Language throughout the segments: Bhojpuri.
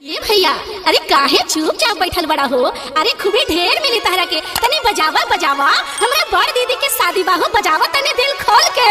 ये भैया, अरे काहे चुपचाप बैठल बड़ा हो? अरे खूबे ढेर मिली तहरा के, तनी बजावा बजावा। हमरा बड़ दीदी के शादी बाहो, बजावा तनी दिल खोल के।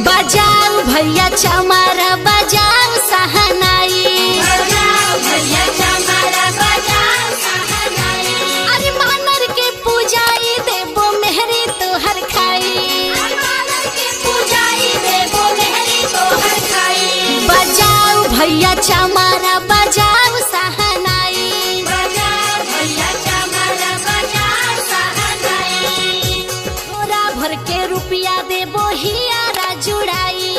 बजाओ भैया चमारा, बजाओ सहनाई, बजाओ भैया चमारा, बजाओ सहनाई। अरे मानर के पूजाई देबो मेहरी तोहर खाई, मानर के पूजाई देबो मेहरी तोहर खाई। बजाओ भैया चमारा, बजाओ सहनाई, बजाओ भैया चमारा, बजाओ सहनाई। थोड़ा भर के रुपया देबो हियारा जुड़ाई,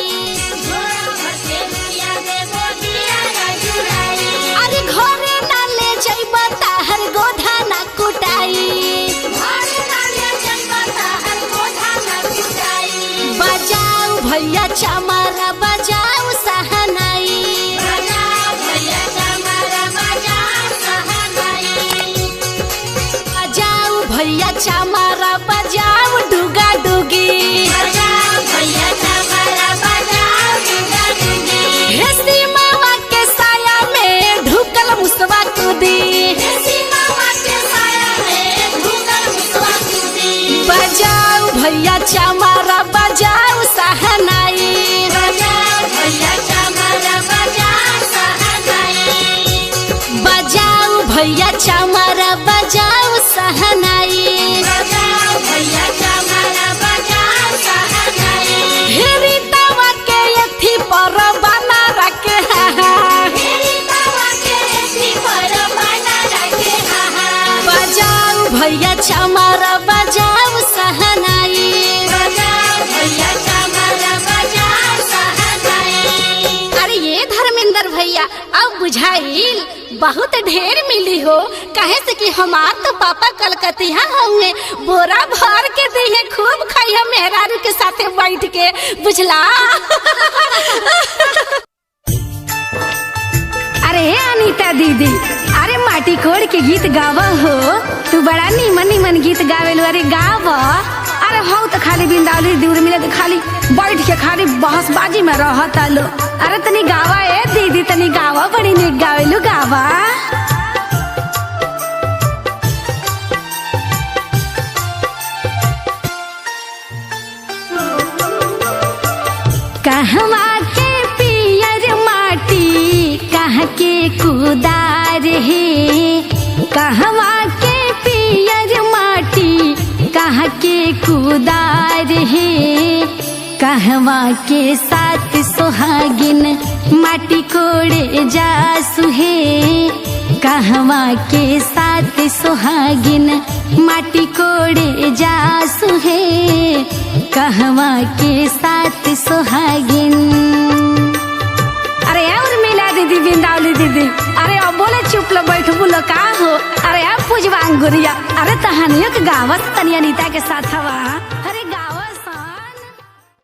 थोड़ा भर के रुपया देबो हियारा जुड़ाई। अरे घरे ना ले जइबा ताहर गोधा ना कुटाई, घरे ना ले जइबा ताहर गोधा ना कुटाई। बजाओ भैया चमारा, बजाओ सहनाई, बजाओ भैया चमारा, बजाओ सहनाई। बजाओ भैया चमारा, बजाओ डुगा डुगी, बजाओ भैया चमारा, बजाओ डुगा डुगी। हेसी मामा के साया में ढुकल मुसवा कूदी, हेसी मामा के साया में ढुकल मुसवा कूदी। बजाओ भैया चमारा, बजाओ सहनाई, बजाओ भैया चमारा, बजाओ सहनाई। बजाओ भैया चमारा, बजाओ सहनाई, बजाओ भैया चमारा, बजाओ सहनाई। हेरी तवा के यथी पर बना रखे हा, हेरी तवा के यथी पर बना रखे हा। बजाओ भैया चमारा, बजाओ सहनाई, बजाओ भैया चमारा, बजाओ सहनाई। अरे ये धर्मेंद्र भैया, अब बुझाइल बहुत ढेर मिली हो, कहे से कि हमार तो पापा कलकतिया होंगे, बोरा भर के दिए, खूब खाइया मेहरारू के साथे बैठ के, बुझला। अरे अनीता दीदी, अरे माटी कोड़ के गीत गावा हो, तू बड़ा नीमन नीमन गीत गावेलो। अरे गावा, अरे हो तो खाली बिंदावली दूर मिले तो खाली बैठ के खाली बहसबाजी में रहता लो। अरे तनी गावा ए दीदी, तनी गावा, बड़ी नीक गावेलू, गावा। कहवा के पियर माटी, कहाँ के कुदार है, कहवा के पियर माटी, कहाँ के कुदार है। कहवा के साथ सोहागिन माटी कोड़े जासु है, कहवा के साथ सोहागिन माटी कोड़े जासु है, कहवा के साथ सोहागिन। अरे और मिला दीदी, बिंदावली दीदी, अरे अब बोले चुप लो, बैठ बोलो का हो। अरे अब पूजवांग गुरिया, अरे तहानियों के गावत तनिया नीता के साथ हवा।